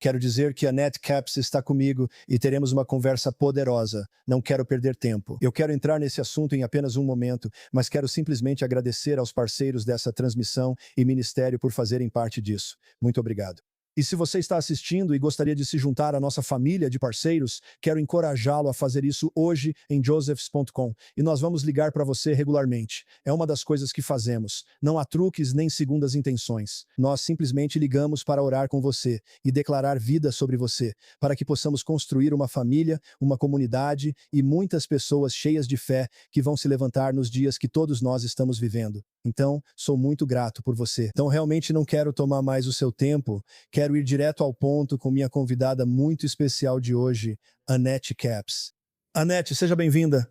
Quero dizer que a NetCaps está comigo e teremos uma conversa poderosa. Não quero perder tempo. Eu quero entrar nesse assunto em apenas um momento, mas quero simplesmente agradecer aos parceiros dessa transmissão e ministério por fazerem parte disso. Muito obrigado. E se você está assistindo e gostaria de se juntar à nossa família de parceiros, quero encorajá-lo a fazer isso hoje em josephs.com e nós vamos ligar para você regularmente. É uma das coisas que fazemos. Não há truques nem segundas intenções. Nós simplesmente ligamos para orar com você e declarar vida sobre você, para que possamos construir uma família, uma comunidade e muitas pessoas cheias de fé que vão se levantar nos dias que todos nós estamos vivendo. Então, sou muito grato por você. Então, realmente não quero tomar mais o seu tempo. Quero ir direto ao ponto com minha convidada muito especial de hoje, Annette Capps. Annette, seja bem-vinda.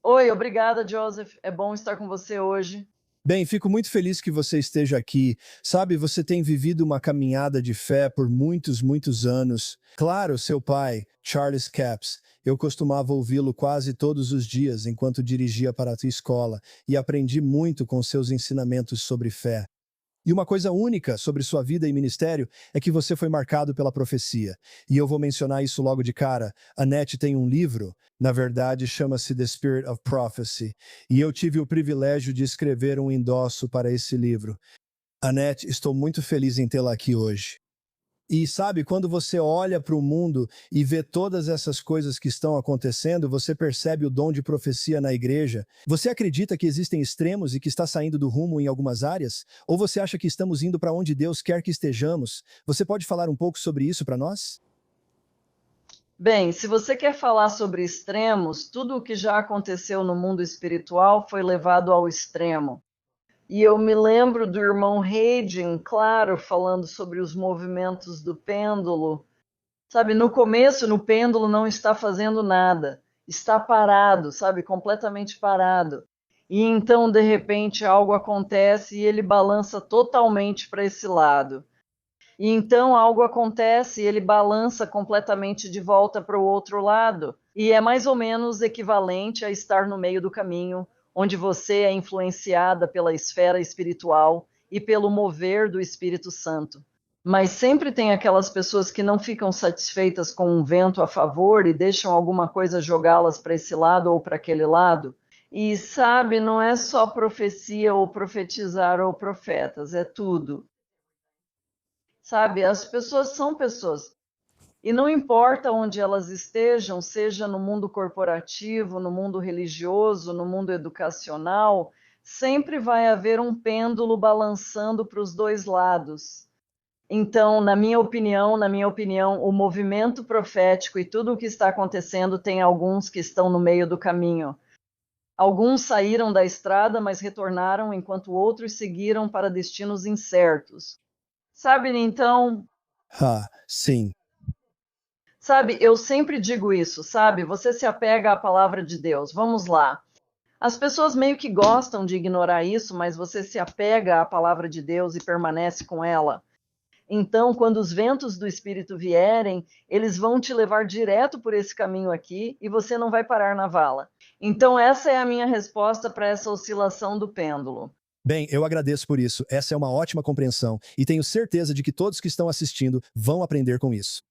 Oi, obrigada, Joseph. É bom estar com você hoje. Bem, fico muito feliz que você esteja aqui. Sabe, você tem vivido uma caminhada de fé por muitos anos. Claro, seu pai, Charles Capps, eu costumava ouvi-lo quase todos os dias enquanto dirigia para a tua escola e aprendi muito com seus ensinamentos sobre fé. E uma coisa única sobre sua vida e ministério é que você foi marcado pela profecia. E eu vou mencionar isso logo de cara. Annette tem um livro, na verdade chama-se The Spirit of Prophecy, e eu tive o privilégio de escrever um endosso para esse livro. Annette, estou muito feliz em tê-la aqui hoje. E sabe, quando você olha para o mundo e vê todas essas coisas que estão acontecendo, você percebe o dom de profecia na igreja. Você acredita que existem extremos e que está saindo do rumo em algumas áreas? Ou você acha que estamos indo para onde Deus quer que estejamos? Você pode falar um pouco sobre isso para nós? Bem, se você quer falar sobre extremos, tudo o que já aconteceu no mundo espiritual foi levado ao extremo. E eu me lembro do irmão Reidin, claro, falando sobre os movimentos do pêndulo. Sabe, no começo, no pêndulo não está fazendo nada, está parado, sabe, completamente parado. E então, de repente, algo acontece e ele balança totalmente para esse lado. E então algo acontece e ele balança completamente de volta para o outro lado. E é mais ou menos equivalente a estar no meio do caminho, onde você é influenciada pela esfera espiritual e pelo mover do Espírito Santo. Mas sempre tem aquelas pessoas que não ficam satisfeitas com um vento a favor e deixam alguma coisa jogá-las para esse lado ou para aquele lado. E sabe, não é só profecia ou profetizar ou profetas, é tudo. Sabe, as pessoas são pessoas. E não importa onde elas estejam, seja no mundo corporativo, no mundo religioso, no mundo educacional, sempre vai haver um pêndulo balançando para os dois lados. Então, na minha opinião, o movimento profético e tudo o que está acontecendo tem alguns que estão no meio do caminho. Alguns saíram da estrada, mas retornaram, enquanto outros seguiram para destinos incertos. Sabe, então, Sim. sabe, eu sempre digo isso, sabe? Você se apega à palavra de Deus. Vamos lá. As pessoas meio que gostam de ignorar isso, mas você se apega à palavra de Deus e permanece com ela. Então, quando os ventos do Espírito vierem, eles vão te levar direto por esse caminho aqui e você não vai parar na vala. Então, essa é a minha resposta para essa oscilação do pêndulo. Bem, eu agradeço por isso. Essa é uma ótima compreensão e tenho certeza de que todos que estão assistindo vão aprender com isso.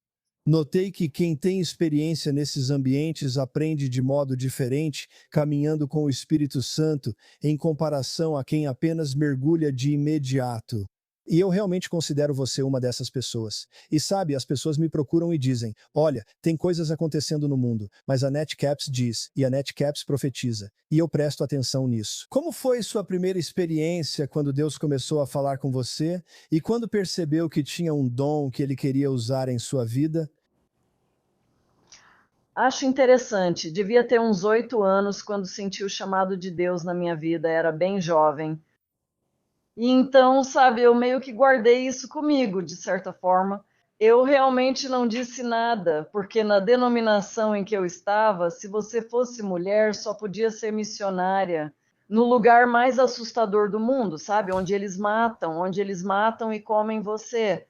Notei que quem tem experiência nesses ambientes aprende de modo diferente, caminhando com o Espírito Santo, em comparação a quem apenas mergulha de imediato. E eu realmente considero você uma dessas pessoas. E sabe, as pessoas me procuram e dizem, olha, tem coisas acontecendo no mundo, mas a NetCaps diz, e a NetCaps profetiza, e eu presto atenção nisso. Como foi sua primeira experiência quando Deus começou a falar com você, e quando percebeu que tinha um dom que Ele queria usar em sua vida? Acho interessante. Devia ter uns 8 anos quando senti o chamado de Deus na minha vida, era bem jovem. E então, sabe, eu meio que guardei isso comigo, de certa forma. Eu realmente não disse nada, porque na denominação em que eu estava, se você fosse mulher, só podia ser missionária no lugar mais assustador do mundo, sabe? Onde eles matam e comem você.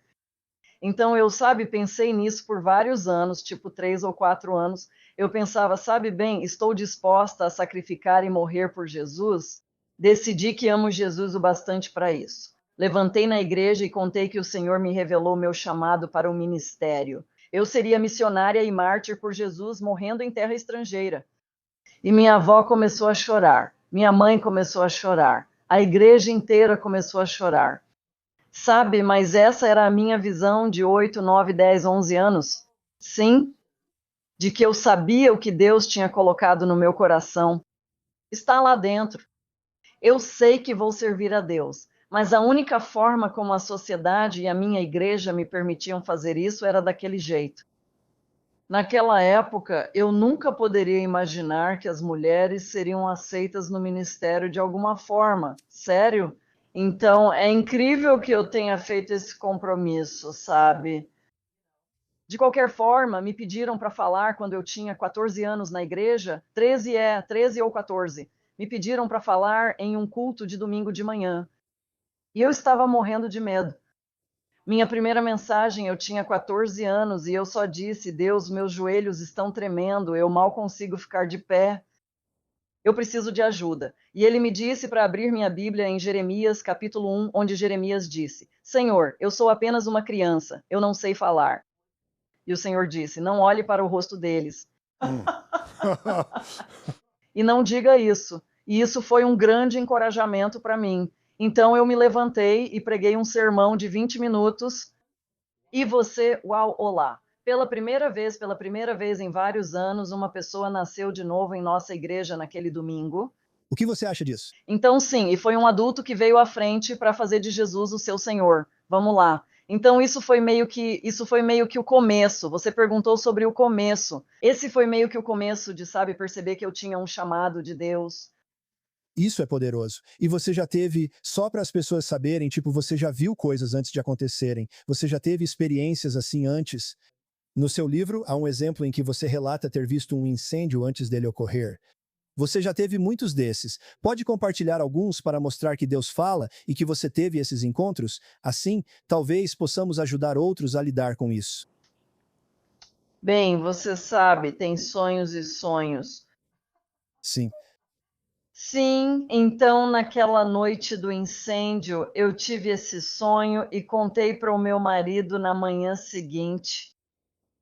Então eu, sabe, pensei nisso por vários anos, tipo 3 ou 4 anos. Eu pensava, sabe bem, estou disposta a sacrificar e morrer por Jesus? Decidi que amo Jesus o bastante para isso. Levantei na igreja e contei que o Senhor me revelou meu chamado para o ministério. Eu seria missionária e mártir por Jesus, morrendo em terra estrangeira. E minha avó começou a chorar. Minha mãe começou a chorar. A igreja inteira começou a chorar. Sabe, mas essa era a minha visão de 8, 9, 10, 11 anos. Sim, de que eu sabia o que Deus tinha colocado no meu coração. Está lá dentro. Eu sei que vou servir a Deus, mas a única forma como a sociedade e a minha igreja me permitiam fazer isso era daquele jeito. Naquela época, eu nunca poderia imaginar que as mulheres seriam aceitas no ministério de alguma forma. Sério? Então, é incrível que eu tenha feito esse compromisso, sabe? De qualquer forma, me pediram para falar quando eu tinha 14 anos na igreja, 13 ou 14. Me pediram para falar em um culto de domingo de manhã. E eu estava morrendo de medo. Minha primeira mensagem, eu tinha 14 anos e eu só disse: Deus, meus joelhos estão tremendo, eu mal consigo ficar de pé. Eu preciso de ajuda. E ele me disse para abrir minha Bíblia em Jeremias, capítulo 1, onde Jeremias disse: Senhor, eu sou apenas uma criança, eu não sei falar. E o Senhor disse: não olhe para o rosto deles. E não diga isso. E isso foi um grande encorajamento para mim. Então eu me levantei e preguei um sermão de 20 minutos. E você, uau, olá. Pela primeira vez em vários anos, uma pessoa nasceu de novo em nossa igreja naquele domingo. O que você acha disso? Então, sim, e foi um adulto que veio à frente para fazer de Jesus o seu Senhor. Vamos lá. Então, isso foi meio que o começo. Você perguntou sobre o começo. Esse foi meio que o começo de, sabe, perceber que eu tinha um chamado de Deus. Isso é poderoso. E você já teve, só para as pessoas saberem, tipo, você já viu coisas antes de acontecerem. Você já teve experiências assim antes. No seu livro, há um exemplo em que você relata ter visto um incêndio antes dele ocorrer. Você já teve muitos desses. Pode compartilhar alguns para mostrar que Deus fala e que você teve esses encontros? Assim, talvez possamos ajudar outros a lidar com isso. Bem, você sabe, tem sonhos e sonhos. Sim. Sim, então naquela noite do incêndio, eu tive esse sonho e contei para o meu marido na manhã seguinte.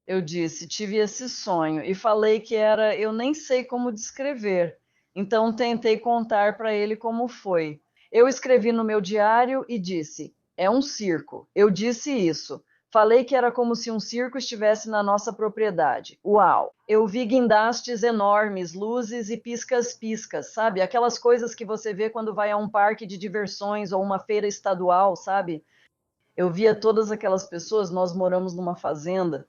Eu disse, tive esse sonho e falei que era, eu nem sei como descrever. Então tentei contar para ele como foi. Eu escrevi no meu diário e disse, é um circo. Eu disse isso. Falei que era como se um circo estivesse na nossa propriedade. Uau! Eu vi guindastes enormes, luzes e piscas-piscas, sabe? Aquelas coisas que você vê quando vai a um parque de diversões ou uma feira estadual, sabe? Eu via todas aquelas pessoas, nós moramos numa fazenda.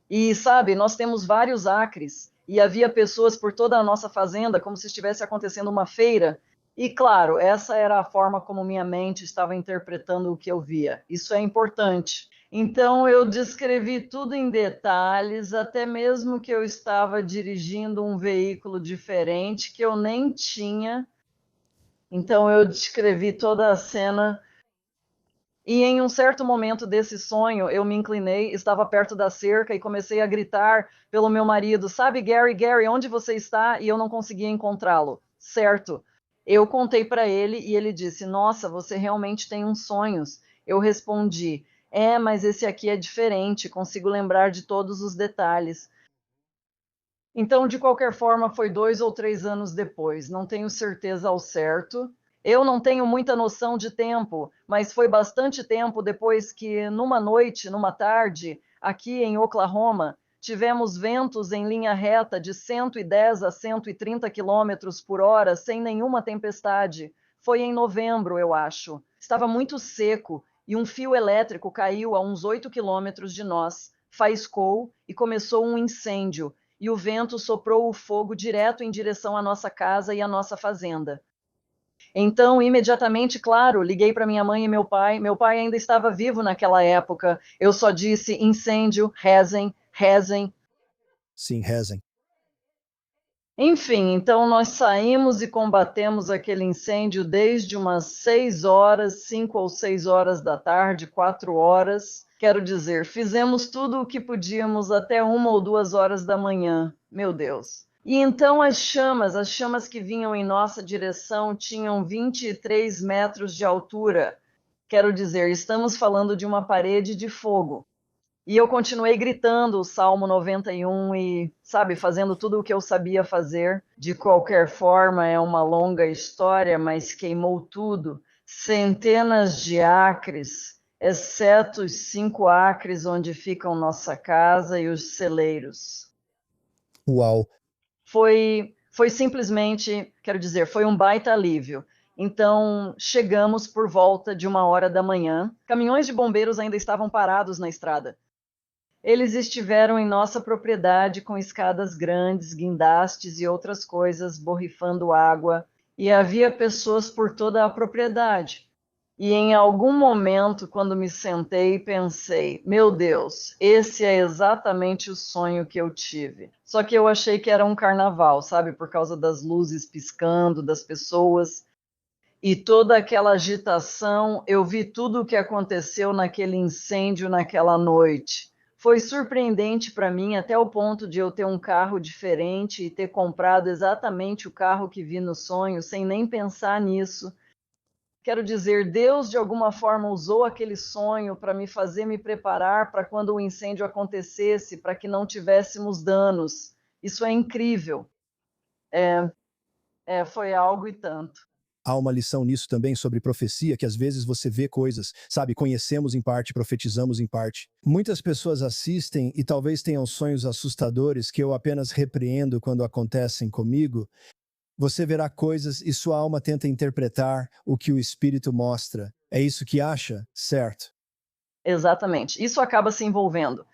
E, sabe, nós temos vários acres e havia pessoas por toda a nossa fazenda, como se estivesse acontecendo uma feira. E, claro, essa era a forma como minha mente estava interpretando o que eu via. Isso é importante. Então, eu descrevi tudo em detalhes, até mesmo que eu estava dirigindo um veículo diferente que eu nem tinha. Então, eu descrevi toda a cena. E em um certo momento desse sonho, eu me inclinei, estava perto da cerca e comecei a gritar pelo meu marido: sabe, Gary, Gary, onde você está? E eu não conseguia encontrá-lo. Certo. Eu contei para ele e ele disse: nossa, você realmente tem uns sonhos. Eu respondi: é, mas esse aqui é diferente, consigo lembrar de todos os detalhes. Então, de qualquer forma, foi 2 ou 3 anos depois, não tenho certeza ao certo. Eu não tenho muita noção de tempo, mas foi bastante tempo depois que, numa noite, numa tarde, aqui em Oklahoma, tivemos ventos em linha reta de 110 a 130 quilômetros por hora, sem nenhuma tempestade. Foi em novembro, eu acho. Estava muito seco e um fio elétrico caiu a uns 8 quilômetros de nós, faiscou e começou um incêndio e o vento soprou o fogo direto em direção à nossa casa e à nossa fazenda. Então, imediatamente, claro, liguei para minha mãe e meu pai. Meu pai ainda estava vivo naquela época. Eu só disse incêndio, rezem, rezem. Sim, rezem. Enfim, então nós saímos e combatemos aquele incêndio desde umas 6 horas, 5 ou 6 horas da tarde, 4 horas. Quero dizer, fizemos tudo o que podíamos até 1 ou 2 horas da manhã. Meu Deus. E então as chamas que vinham em nossa direção tinham 23 metros de altura. Quero dizer, estamos falando de uma parede de fogo. E eu continuei gritando o Salmo 91 e, sabe, fazendo tudo o que eu sabia fazer. De qualquer forma, é uma longa história, mas queimou tudo. Centenas de acres, exceto os 5 acres onde ficam nossa casa e os celeiros. Uau. Foi simplesmente, quero dizer, foi um baita alívio. Então, chegamos por volta de 1 hora da manhã. Caminhões de bombeiros ainda estavam parados na estrada. Eles estiveram em nossa propriedade com escadas grandes, guindastes e outras coisas borrifando água, e havia pessoas por toda a propriedade. E em algum momento, quando me sentei, pensei: meu Deus, esse é exatamente o sonho que eu tive. Só que eu achei que era um carnaval, sabe? Por causa das luzes piscando, das pessoas. E toda aquela agitação, eu vi tudo o que aconteceu naquele incêndio naquela noite. Foi surpreendente para mim até o ponto de eu ter um carro diferente e ter comprado exatamente o carro que vi no sonho, sem nem pensar nisso. Quero dizer, Deus de alguma forma usou aquele sonho para me fazer me preparar para quando o incêndio acontecesse, para que não tivéssemos danos. Isso é incrível. Foi algo e tanto. Há uma lição nisso também sobre profecia, que às vezes você vê coisas, sabe, conhecemos em parte, profetizamos em parte. Muitas pessoas assistem e talvez tenham sonhos assustadores que eu apenas repreendo quando acontecem comigo. Você verá coisas e sua alma tenta interpretar o que o Espírito mostra. É isso que acha? Certo. Exatamente. Isso acaba se envolvendo.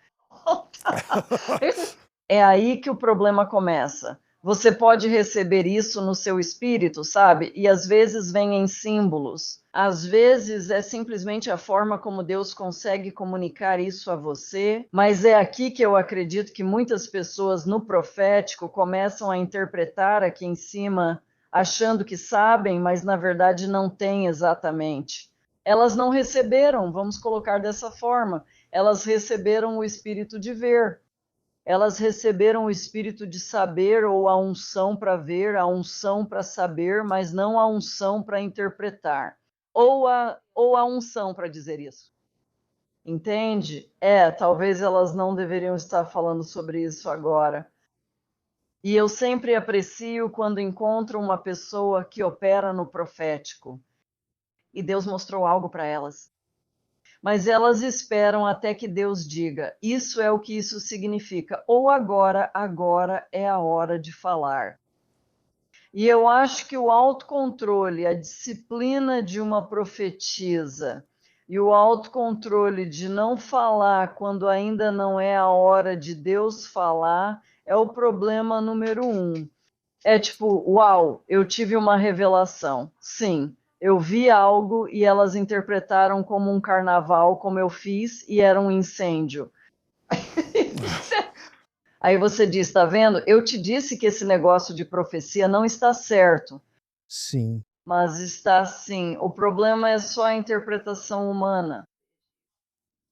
É aí que o problema começa. Você pode receber isso no seu espírito, sabe? E às vezes vem em símbolos. Às vezes é simplesmente a forma como Deus consegue comunicar isso a você, mas é aqui que eu acredito que muitas pessoas no profético começam a interpretar aqui em cima, achando que sabem, mas na verdade não têm exatamente. Elas não receberam, vamos colocar dessa forma, elas receberam o espírito de ver. Elas receberam o espírito de saber ou a unção para ver, a unção para saber, mas não a unção para interpretar. Ou a unção para dizer isso. Entende? Talvez elas não deveriam estar falando sobre isso agora. E eu sempre aprecio quando encontro uma pessoa que opera no profético. E Deus mostrou algo para elas. Mas elas esperam até que Deus diga: isso é o que isso significa, ou agora é a hora de falar. E eu acho que o autocontrole, a disciplina de uma profetisa e o autocontrole de não falar quando ainda não é a hora de Deus falar é o problema número 1. É tipo, uau, eu tive uma revelação. Sim, eu vi algo e elas interpretaram como um carnaval, como eu fiz, e era um incêndio. Aí você diz, tá vendo? Eu te disse que esse negócio de profecia não está certo. Sim. Mas está sim. O problema é só a interpretação humana.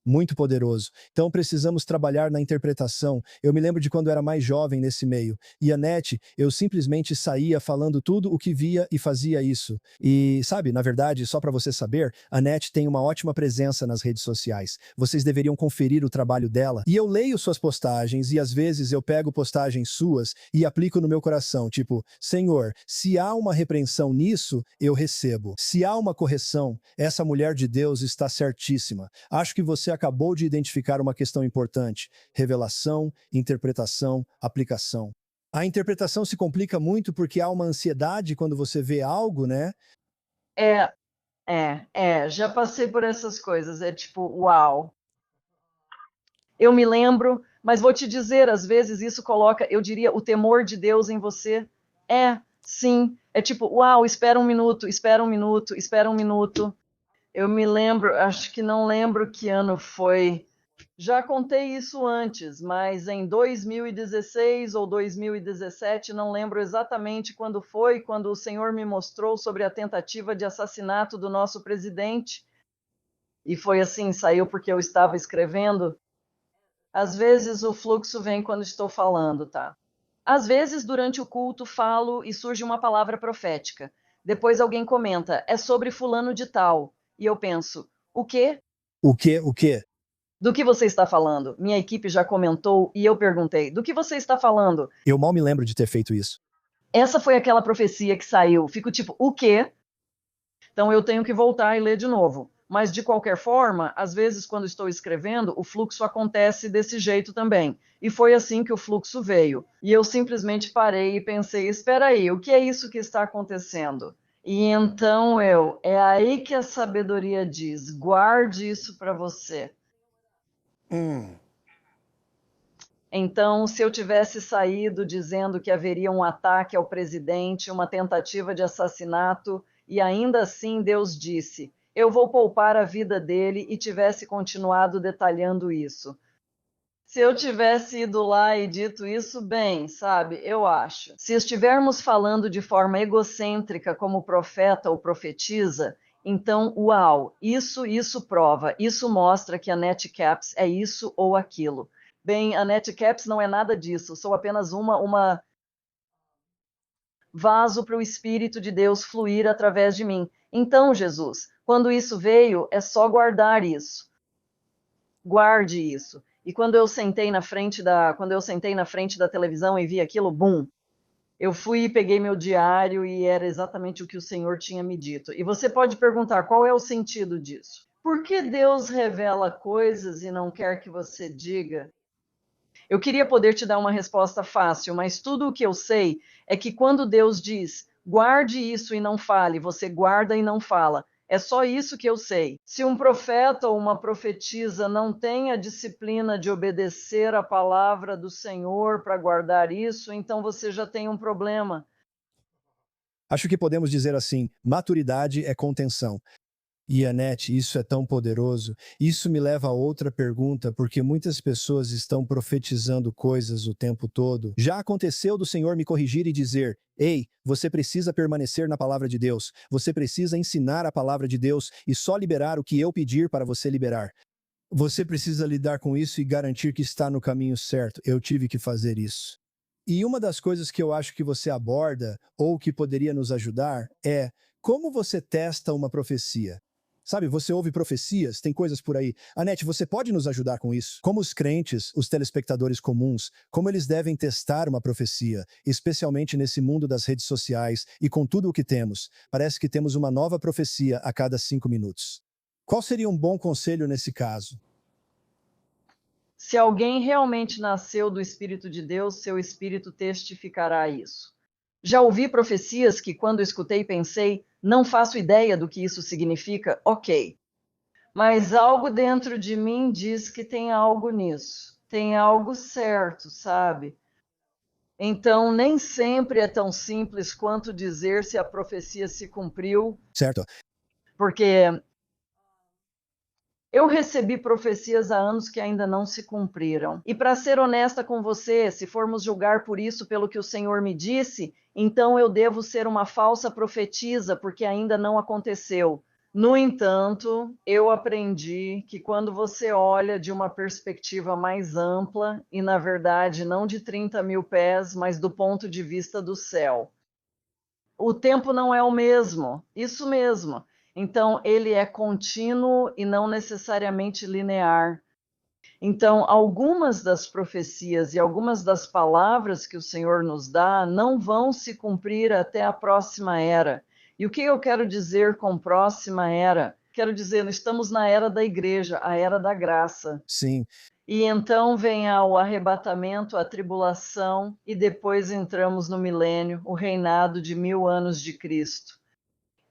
Muito poderoso. Então precisamos trabalhar na interpretação. Eu me lembro de quando era mais jovem nesse meio. E a net, eu simplesmente saía falando tudo o que via e fazia isso. E, sabe, na verdade, só para você saber, a net tem uma ótima presença nas redes sociais. Vocês deveriam conferir o trabalho dela. E eu leio suas postagens e às vezes eu pego postagens suas e aplico no meu coração, tipo, Senhor, se há uma repreensão nisso, eu recebo. Se há uma correção, essa mulher de Deus está certíssima. Acho que você acabou de identificar uma questão importante: revelação, interpretação, aplicação. A interpretação se complica muito porque há uma ansiedade quando você vê algo, né? Já passei por essas coisas. É tipo, uau. Eu me lembro, mas vou te dizer, às vezes isso coloca, eu diria, o temor de Deus em você. Sim. É tipo, uau, espera um minuto, espera um minuto, espera um minuto. Eu me lembro, acho que não lembro que ano foi. Já contei isso antes, mas em 2016 ou 2017, não lembro exatamente quando foi, quando o Senhor me mostrou sobre a tentativa de assassinato do nosso presidente. E foi assim, saiu porque eu estava escrevendo. Às vezes o fluxo vem quando estou falando, tá? Às vezes, durante o culto, falo e surge uma palavra profética. Depois alguém comenta, é sobre fulano de tal. E eu penso, O quê? O quê? O quê? Do que você está falando? Minha equipe já comentou e eu perguntei: do que você está falando? Eu mal me lembro de ter feito isso. Essa foi aquela profecia que saiu. Fico tipo, o quê? Então eu tenho que voltar e ler de novo. Mas de qualquer forma, às vezes quando estou escrevendo, o fluxo acontece desse jeito também. E foi assim que o fluxo veio. E eu simplesmente parei e pensei: espera aí, o que é isso que está acontecendo? E então é aí que a sabedoria diz: guarde isso para você. Então, se eu tivesse saído dizendo que haveria um ataque ao presidente, uma tentativa de assassinato, e ainda assim Deus disse: eu vou poupar a vida dele, e tivesse continuado detalhando isso. Se eu tivesse ido lá e dito isso, bem, sabe, eu acho. Se estivermos falando de forma egocêntrica como profeta ou profetiza, então, uau, isso prova, isso mostra que a Netcaps é isso ou aquilo. Bem, a Netcaps não é nada disso, sou apenas uma vaso para o Espírito de Deus fluir através de mim. Então, Jesus, quando isso veio, é só guardar isso. Guarde isso. E quando eu sentei na frente da televisão e vi aquilo, bum, eu fui e peguei meu diário e era exatamente o que o Senhor tinha me dito. E você pode perguntar, qual é o sentido disso? Por que Deus revela coisas e não quer que você diga? Eu queria poder te dar uma resposta fácil, mas tudo o que eu sei é que quando Deus diz, guarde isso e não fale, você guarda e não fala. É só isso que eu sei. Se um profeta ou uma profetisa não tem a disciplina de obedecer a palavra do Senhor para guardar isso, então você já tem um problema. Acho que podemos dizer assim: maturidade é contenção. E Anete, isso é tão poderoso. Isso me leva a outra pergunta, porque muitas pessoas estão profetizando coisas o tempo todo. Já aconteceu do Senhor me corrigir e dizer: ei, você precisa permanecer na palavra de Deus. Você precisa ensinar a palavra de Deus e só liberar o que eu pedir para você liberar. Você precisa lidar com isso e garantir que está no caminho certo. Eu tive que fazer isso. E uma das coisas que eu acho que você aborda, ou que poderia nos ajudar, é como você testa uma profecia. Sabe, você ouve profecias, tem coisas por aí. Anete, você pode nos ajudar com isso? Como os crentes, os telespectadores comuns, como eles devem testar uma profecia, especialmente nesse mundo das redes sociais e com tudo o que temos. Parece que temos uma nova profecia a cada 5 minutos. Qual seria um bom conselho nesse caso? Se alguém realmente nasceu do Espírito de Deus, seu espírito testificará isso. Já ouvi profecias que, quando escutei, pensei, não faço ideia do que isso significa, ok. Mas algo dentro de mim diz que tem algo nisso, tem algo certo, sabe? Então, nem sempre é tão simples quanto dizer se a profecia se cumpriu, Certo? porque eu recebi profecias há anos que ainda não se cumpriram. E para ser honesta com você, se formos julgar por isso pelo que o Senhor me disse, então eu devo ser uma falsa profetisa, porque ainda não aconteceu. No entanto, eu aprendi que quando você olha de uma perspectiva mais ampla, e na verdade não de 30 mil pés, mas do ponto de vista do céu, o tempo não é o mesmo, isso mesmo. Então, ele é contínuo e não necessariamente linear. Então, algumas das profecias e algumas das palavras que o Senhor nos dá não vão se cumprir até a próxima era. E o que eu quero dizer com próxima era? Quero dizer, estamos na era da igreja, a era da graça. Sim. E então vem o arrebatamento, a tribulação, e depois entramos no milênio, o reinado de 1000 anos de Cristo.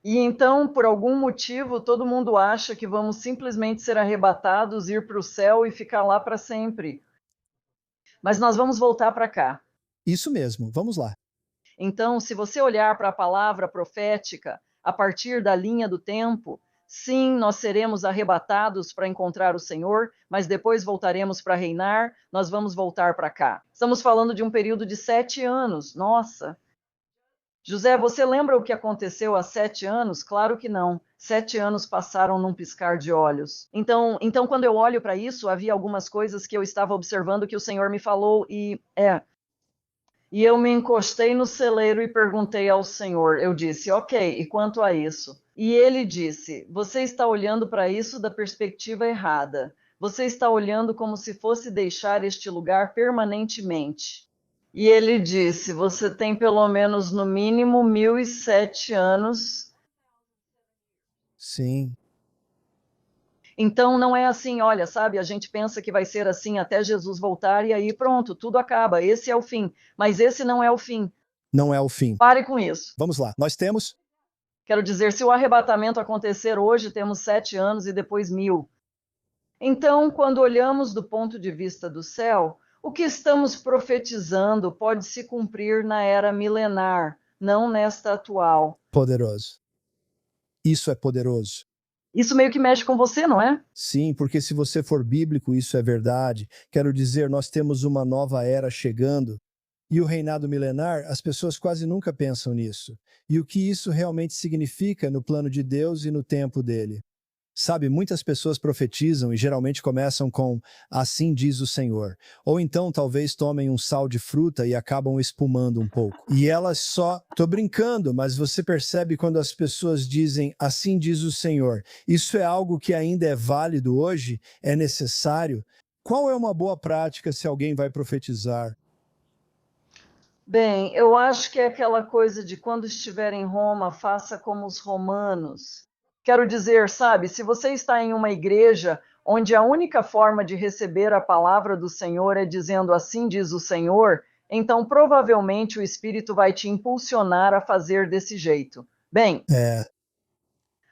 E então, por algum motivo, todo mundo acha que vamos simplesmente ser arrebatados, ir para o céu e ficar lá para sempre. Mas nós vamos voltar para cá. Isso mesmo, vamos lá. Então, se você olhar para a palavra profética a partir da linha do tempo, sim, nós seremos arrebatados para encontrar o Senhor, mas depois voltaremos para reinar, nós vamos voltar para cá. Estamos falando de um período de 7 anos. Nossa! José, você lembra o que aconteceu há 7 anos? Claro que não. 7 anos passaram num piscar de olhos. Então quando eu olho para isso, havia algumas coisas que eu estava observando que o Senhor me falou e E eu me encostei no celeiro e perguntei ao Senhor. Eu disse, ok, e quanto a isso? E ele disse, você está olhando para isso da perspectiva errada. Você está olhando como se fosse deixar este lugar permanentemente. E ele disse, você tem pelo menos no mínimo 1007 anos. Sim. Então não é assim, olha, sabe, a gente pensa que vai ser assim até Jesus voltar e aí pronto, tudo acaba. Esse é o fim. Mas esse não é o fim. Não é o fim. Pare com isso. Vamos lá. Nós temos. Quero dizer, se o arrebatamento acontecer hoje, temos 7 anos e depois 1000. Então, quando olhamos do ponto de vista do céu, o que estamos profetizando pode se cumprir na era milenar, não nesta atual. Poderoso. Isso é poderoso. Isso meio que mexe com você, não é? Sim, porque se você for bíblico, isso é verdade. Quero dizer, nós temos uma nova era chegando. E o reinado milenar, as pessoas quase nunca pensam nisso. E o que isso realmente significa no plano de Deus e no tempo dele. Sabe, muitas pessoas profetizam e geralmente começam com assim diz o Senhor. Ou então talvez tomem um sal de fruta e acabam espumando um pouco. E elas só, tô brincando, mas você percebe quando as pessoas dizem assim diz o Senhor. Isso é algo que ainda é válido hoje? É necessário? Qual é uma boa prática se alguém vai profetizar? Bem, eu acho que é aquela coisa de quando estiver em Roma, faça como os romanos. Quero dizer, sabe, se você está em uma igreja onde a única forma de receber a palavra do Senhor é dizendo assim diz o Senhor, então provavelmente o Espírito vai te impulsionar a fazer desse jeito. Bem, É,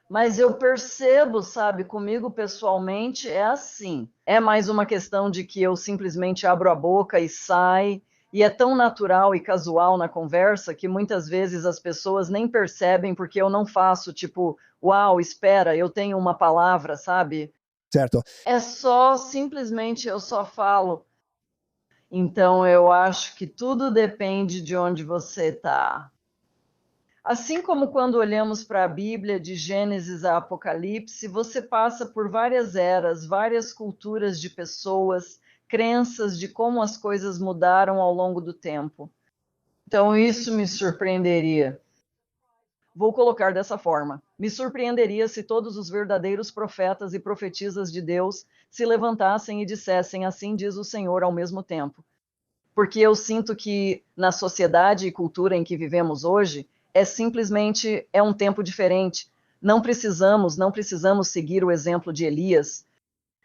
mas eu percebo, sabe, comigo pessoalmente é assim. É mais uma questão de que eu simplesmente abro a boca e sai, e é tão natural e casual na conversa que muitas vezes as pessoas nem percebem porque eu não faço tipo, uau, espera, eu tenho uma palavra, sabe? certo. É só simplesmente eu só falo. Então eu acho que tudo depende de onde você está. Assim como quando olhamos para a Bíblia, de Gênesis a Apocalipse, você passa por várias eras, várias culturas de pessoas, crenças de como as coisas mudaram ao longo do tempo. Então, isso me surpreenderia. Vou colocar dessa forma: me surpreenderia se todos os verdadeiros profetas e profetisas de Deus se levantassem e dissessem assim diz o Senhor ao mesmo tempo. Porque eu sinto que na sociedade e cultura em que vivemos hoje, é simplesmente um tempo diferente. Não precisamos seguir o exemplo de Elias,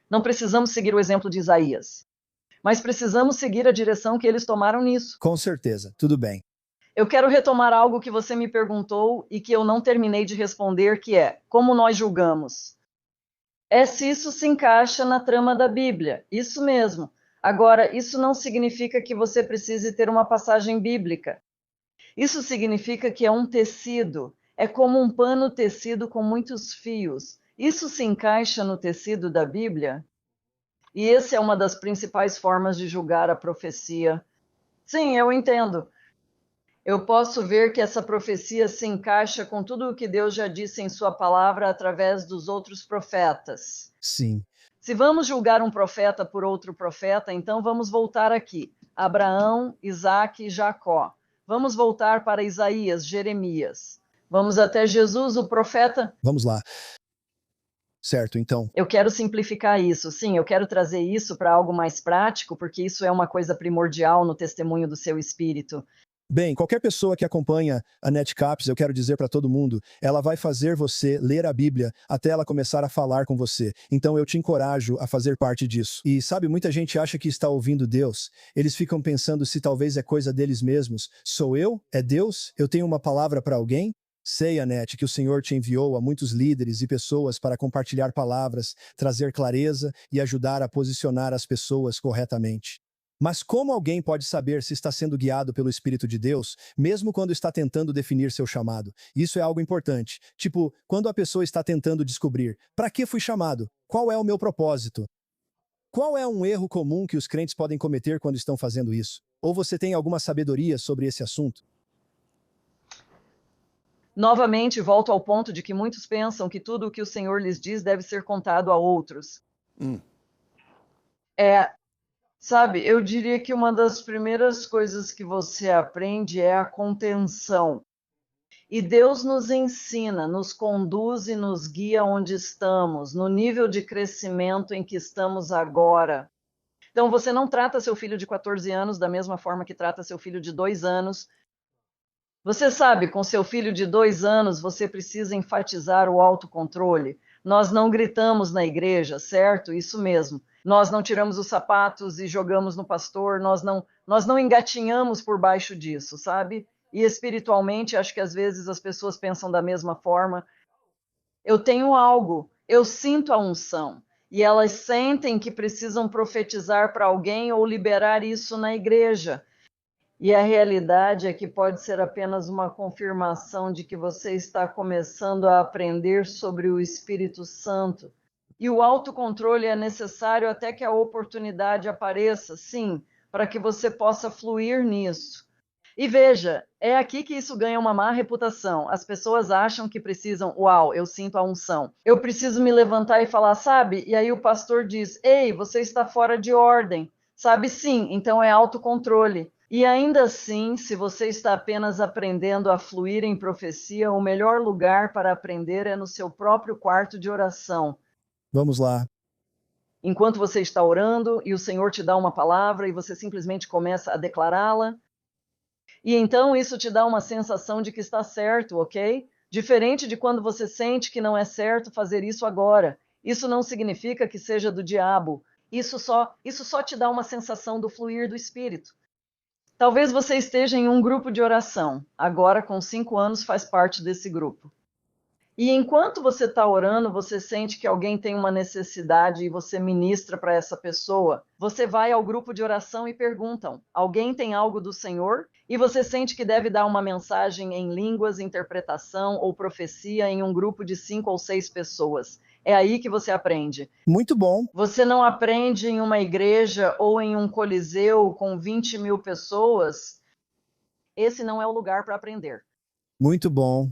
não precisamos seguir o exemplo de Isaías, mas precisamos seguir a direção que eles tomaram nisso. Com certeza. Tudo bem. Eu quero retomar algo que você me perguntou e que eu não terminei de responder, que é como nós julgamos. É se isso se encaixa na trama da Bíblia, isso mesmo. Agora, isso não significa que você precise ter uma passagem bíblica. Isso significa que é um tecido, é como um pano tecido com muitos fios. Isso se encaixa no tecido da Bíblia? E essa é uma das principais formas de julgar a profecia. Sim, eu entendo. Eu posso ver que essa profecia se encaixa com tudo o que Deus já disse em Sua palavra através dos outros profetas. Sim. Se vamos julgar um profeta por outro profeta, então vamos voltar aqui. Abraão, Isaque e Jacó. Vamos voltar para Isaías, Jeremias. Vamos até Jesus, o profeta. Vamos lá. Certo, então. Eu quero simplificar isso. Sim, eu quero trazer isso para algo mais prático, porque isso é uma coisa primordial no testemunho do seu espírito. Bem, qualquer pessoa que acompanha a Netcaps, eu quero dizer para todo mundo, ela vai fazer você ler a Bíblia até ela começar a falar com você. Então eu te encorajo a fazer parte disso. E sabe, muita gente acha que está ouvindo Deus. Eles ficam pensando se talvez é coisa deles mesmos. Sou eu? É Deus? Eu tenho uma palavra para alguém? Sei, Anete, que o Senhor te enviou a muitos líderes e pessoas para compartilhar palavras, trazer clareza e ajudar a posicionar as pessoas corretamente. Mas como alguém pode saber se está sendo guiado pelo Espírito de Deus, mesmo quando está tentando definir seu chamado? Isso é algo importante. Tipo, quando a pessoa está tentando descobrir, para que fui chamado? Qual é o meu propósito? Qual é um erro comum que os crentes podem cometer quando estão fazendo isso? Ou você tem alguma sabedoria sobre esse assunto? Novamente, volto ao ponto de que muitos pensam que tudo o que o Senhor lhes diz deve ser contado a outros. É, Sabe, eu diria que uma das primeiras coisas que você aprende é a contenção. E Deus nos ensina, nos conduz e nos guia onde estamos, no nível de crescimento em que estamos agora. Então, você não trata seu filho de 14 anos da mesma forma que trata seu filho de 2 anos. Você sabe, com seu filho de 2 anos, você precisa enfatizar o autocontrole. Nós não gritamos na igreja, certo? Isso mesmo. Nós não tiramos os sapatos e jogamos no pastor, nós não engatinhamos por baixo disso, sabe? E espiritualmente, acho que às vezes as pessoas pensam da mesma forma. Eu tenho algo, eu sinto a unção. E elas sentem que precisam profetizar para alguém ou liberar isso na igreja. E a realidade é que pode ser apenas uma confirmação de que você está começando a aprender sobre o Espírito Santo. E o autocontrole é necessário até que a oportunidade apareça, sim, para que você possa fluir nisso. E veja, é aqui que isso ganha uma má reputação. As pessoas acham que precisam, uau, eu sinto a unção. Eu preciso me levantar e falar, sabe? E aí o pastor diz, ei, você está fora de ordem. Sabe, sim, então é autocontrole. E ainda assim, se você está apenas aprendendo a fluir em profecia, o melhor lugar para aprender é no seu próprio quarto de oração. Vamos lá. Enquanto você está orando e o Senhor te dá uma palavra e você simplesmente começa a declará-la, e então isso te dá uma sensação de que está certo, ok? Diferente de quando você sente que não é certo fazer isso agora. Isso não significa que seja do diabo. Isso só te dá uma sensação do fluir do Espírito. Talvez você esteja em um grupo de oração. Agora, com 5 anos, faz parte desse grupo. E enquanto você está orando, você sente que alguém tem uma necessidade e você ministra para essa pessoa. Você vai ao grupo de oração e perguntam: alguém tem algo do Senhor? E você sente que deve dar uma mensagem em línguas, interpretação ou profecia em um grupo de 5 ou 6 pessoas. É aí que você aprende. Muito bom. Você não aprende em uma igreja ou em um coliseu com 20 mil pessoas. Esse não é o lugar para aprender. Muito bom.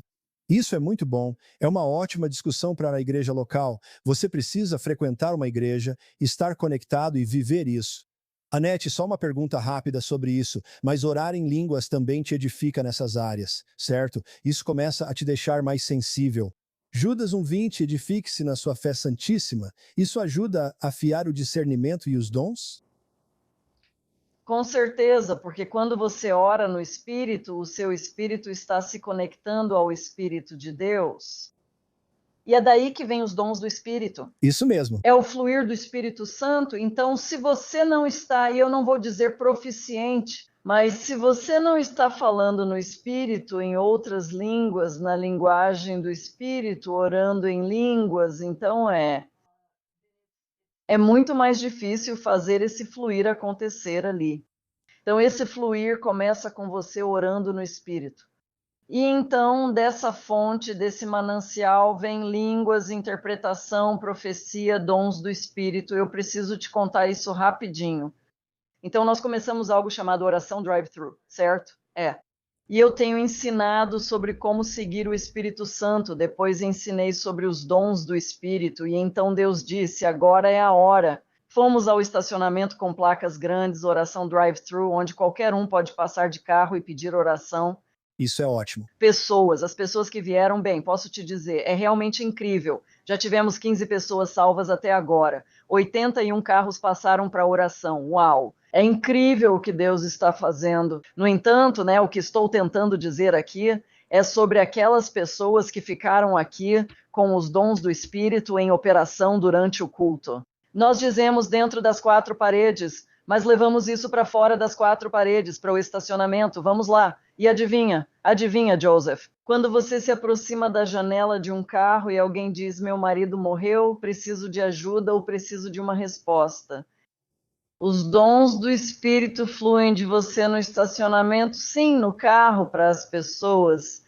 Isso é muito bom. É uma ótima discussão para a igreja local. Você precisa frequentar uma igreja, estar conectado e viver isso. Anete, só uma pergunta rápida sobre isso, mas orar em línguas também te edifica nessas áreas, certo? Isso começa a te deixar mais sensível. Judas 1:20, edifique-se na sua fé santíssima. Isso ajuda a afiar o discernimento e os dons? Com certeza, porque quando você ora no Espírito, o seu espírito está se conectando ao Espírito de Deus. E é daí que vem os dons do Espírito. Isso mesmo. É o fluir do Espírito Santo. Então, se você não está, e eu não vou dizer proficiente, mas se você não está falando no Espírito, em outras línguas, na linguagem do Espírito, orando em línguas, então é muito mais difícil fazer esse fluir acontecer ali. Então, esse fluir começa com você orando no Espírito. E então, dessa fonte, desse manancial, vem línguas, interpretação, profecia, dons do Espírito. Eu preciso te contar isso rapidinho. Então, nós começamos algo chamado oração drive-thru, certo? E eu tenho ensinado sobre como seguir o Espírito Santo. Depois ensinei sobre os dons do Espírito. E então Deus disse: agora é a hora. Fomos ao estacionamento com placas grandes, oração drive-thru, onde qualquer um pode passar de carro e pedir oração. Isso é ótimo. As pessoas que vieram, bem, posso te dizer, é realmente incrível. Já tivemos 15 pessoas salvas até agora. 81 carros passaram para a oração. Uau! É incrível o que Deus está fazendo. No entanto, o que estou tentando dizer aqui é sobre aquelas pessoas que ficaram aqui com os dons do Espírito em operação durante o culto. Nós dizemos dentro das 4 paredes, mas levamos isso para fora das 4 paredes, para o estacionamento. Vamos lá. E adivinha, Joseph, quando você se aproxima da janela de um carro e alguém diz: meu marido morreu, preciso de ajuda ou preciso de uma resposta. Os dons do Espírito fluem de você no estacionamento, sim, no carro para as pessoas.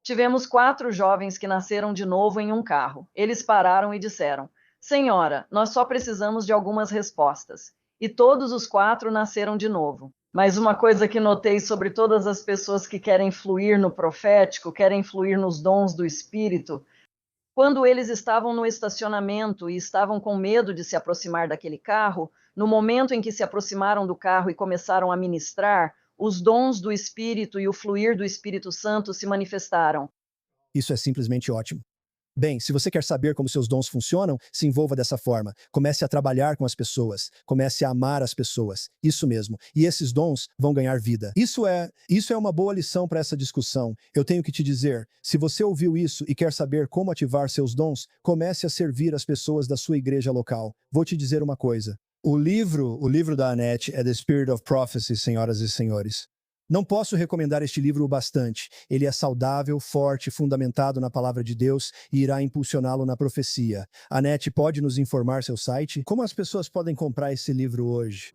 Tivemos 4 jovens que nasceram de novo em um carro. Eles pararam e disseram: Senhora, nós só precisamos de algumas respostas. E todos os 4 nasceram de novo. Mas uma coisa que notei sobre todas as pessoas que querem fluir no profético, querem fluir nos dons do Espírito, quando eles estavam no estacionamento e estavam com medo de se aproximar daquele carro, no momento em que se aproximaram do carro e começaram a ministrar, os dons do Espírito e o fluir do Espírito Santo se manifestaram. Isso é simplesmente ótimo. Bem, se você quer saber como seus dons funcionam, se envolva dessa forma. Comece a trabalhar com as pessoas. Comece a amar as pessoas. Isso mesmo. E esses dons vão ganhar vida. Isso é uma boa lição para essa discussão. Eu tenho que te dizer, se você ouviu isso e quer saber como ativar seus dons, comece a servir as pessoas da sua igreja local. Vou te dizer uma coisa. O livro da Annette é The Spirit of Prophecy, senhoras e senhores. Não posso recomendar este livro o bastante. Ele é saudável, forte, fundamentado na palavra de Deus e irá impulsioná-lo na profecia. Annette, pode nos informar seu site? Como as pessoas podem comprar esse livro hoje?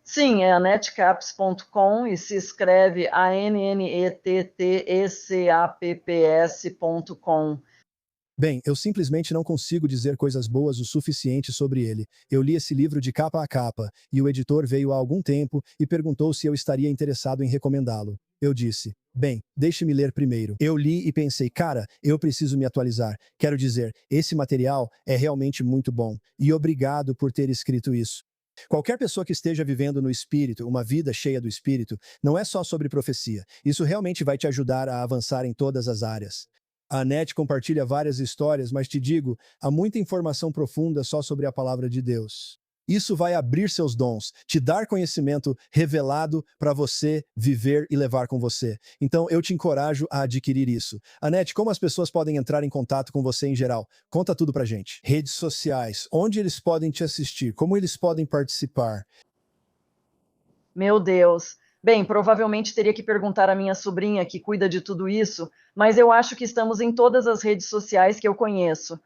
Sim, é annettecaps.com e se escreve ANNETTECAPPS.com. Bem, eu simplesmente não consigo dizer coisas boas o suficiente sobre ele. Eu li esse livro de capa a capa, e o editor veio há algum tempo e perguntou se eu estaria interessado em recomendá-lo. Eu disse, bem, deixe-me ler primeiro. Eu li e pensei, cara, eu preciso me atualizar. Quero dizer, esse material é realmente muito bom, e obrigado por ter escrito isso. Qualquer pessoa que esteja vivendo no Espírito, uma vida cheia do Espírito, não é só sobre profecia. Isso realmente vai te ajudar a avançar em todas as áreas. A Annette compartilha várias histórias, mas te digo, há muita informação profunda só sobre a palavra de Deus. Isso vai abrir seus dons, te dar conhecimento revelado para você viver e levar com você. Então, eu te encorajo a adquirir isso. Annette, como as pessoas podem entrar em contato com você em geral? Conta tudo pra gente. Redes sociais, onde eles podem te assistir, como eles podem participar. Meu Deus. Bem, provavelmente teria que perguntar à minha sobrinha que cuida de tudo isso, mas eu acho que estamos em todas as redes sociais que eu conheço.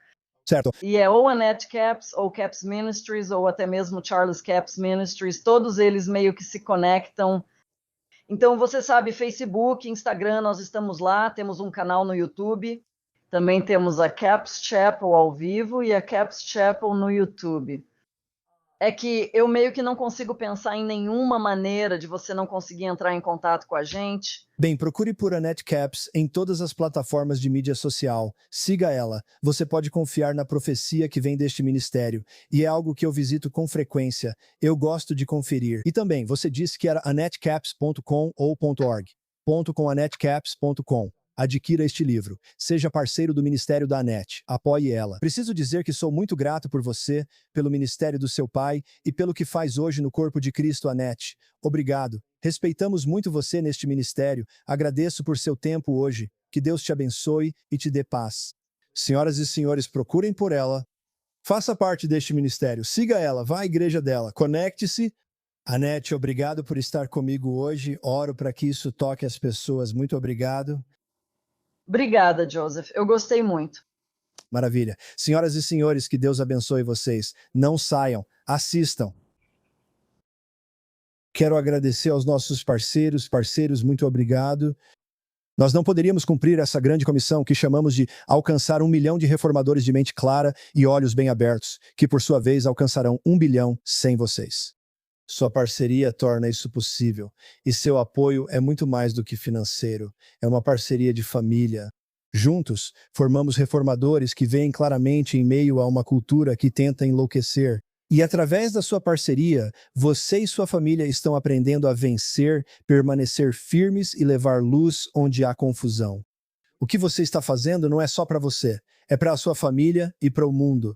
Certo? E é ou Annette Caps, ou Caps Ministries, ou até mesmo Charles Caps Ministries, todos eles meio que se conectam. Então, você sabe, Facebook, Instagram, nós estamos lá, temos um canal no YouTube, também temos a Caps Chapel ao vivo e a Caps Chapel no YouTube. É que eu meio que não consigo pensar em nenhuma maneira de você não conseguir entrar em contato com a gente. Bem, procure por Annette Caps em todas as plataformas de mídia social. Siga ela. Você pode confiar na profecia que vem deste ministério. E é algo que eu visito com frequência. Eu gosto de conferir. E também, você disse que era annettecaps.com ou .org. Ponto com annettecaps.com. Adquira este livro. Seja parceiro do Ministério da Annette. Apoie ela. Preciso dizer que sou muito grato por você, pelo ministério do seu pai e pelo que faz hoje no corpo de Cristo, Annette. Obrigado. Respeitamos muito você neste ministério. Agradeço por seu tempo hoje. Que Deus te abençoe e te dê paz. Senhoras e senhores, procurem por ela. Faça parte deste ministério. Siga ela, vá à igreja dela. Conecte-se. Annette, obrigado por estar comigo hoje. Oro para que isso toque as pessoas. Muito obrigado. Obrigada, Joseph. Eu gostei muito. Maravilha. Senhoras e senhores, que Deus abençoe vocês. Não saiam, assistam. Quero agradecer aos nossos parceiros, muito obrigado. Nós não poderíamos cumprir essa grande comissão que chamamos de alcançar 1 milhão de reformadores de mente clara e olhos bem abertos, que por sua vez alcançarão 1 bilhão sem vocês. Sua parceria torna isso possível, e seu apoio é muito mais do que financeiro, é uma parceria de família. Juntos, formamos reformadores que veem claramente em meio a uma cultura que tenta enlouquecer. E através da sua parceria, você e sua família estão aprendendo a vencer, permanecer firmes e levar luz onde há confusão. O que você está fazendo não é só para você, é para a sua família e para o mundo.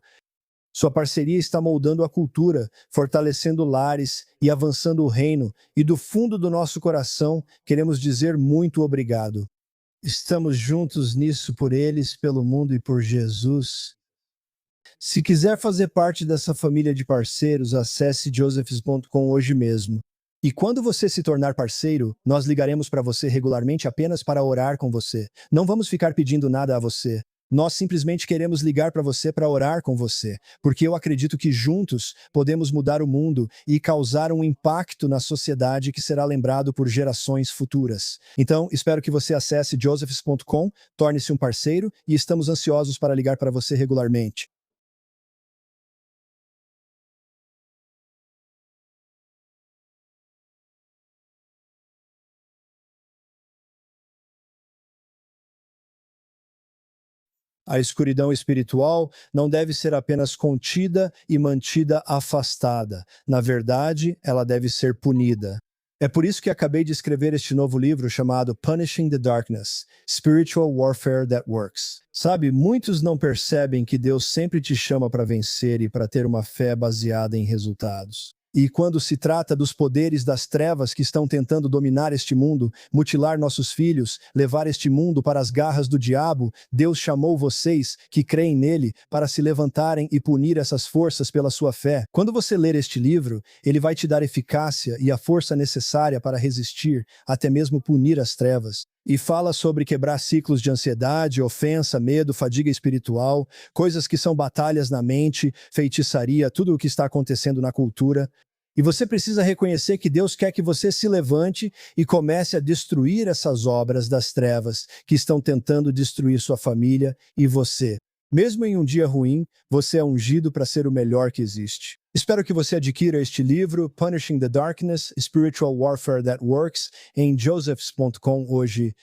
Sua parceria está moldando a cultura, fortalecendo lares e avançando o reino, e do fundo do nosso coração queremos dizer muito obrigado. Estamos juntos nisso por eles, pelo mundo e por Jesus. Se quiser fazer parte dessa família de parceiros, acesse josephs.com hoje mesmo. E quando você se tornar parceiro, nós ligaremos para você regularmente apenas para orar com você. Não vamos ficar pedindo nada a você. Nós simplesmente queremos ligar para você para orar com você, porque eu acredito que juntos podemos mudar o mundo e causar um impacto na sociedade que será lembrado por gerações futuras. Então, espero que você acesse josephs.com, torne-se um parceiro e estamos ansiosos para ligar para você regularmente. A escuridão espiritual não deve ser apenas contida e mantida afastada. Na verdade, ela deve ser punida. É por isso que acabei de escrever este novo livro chamado Punishing the Darkness, Spiritual Warfare That Works. Sabe, muitos não percebem que Deus sempre te chama para vencer e para ter uma fé baseada em resultados. E quando se trata dos poderes das trevas que estão tentando dominar este mundo, mutilar nossos filhos, levar este mundo para as garras do diabo, Deus chamou vocês, que creem nele, para se levantarem e punir essas forças pela sua fé. Quando você ler este livro, ele vai te dar eficácia e a força necessária para resistir, até mesmo punir as trevas. E fala sobre quebrar ciclos de ansiedade, ofensa, medo, fadiga espiritual, coisas que são batalhas na mente, feitiçaria, tudo o que está acontecendo na cultura. E você precisa reconhecer que Deus quer que você se levante e comece a destruir essas obras das trevas que estão tentando destruir sua família e você. Mesmo em um dia ruim, você é ungido para ser o melhor que existe. Espero que você adquira este livro, Punishing the Darkness, Spiritual Warfare That Works, em josephs.com hoje.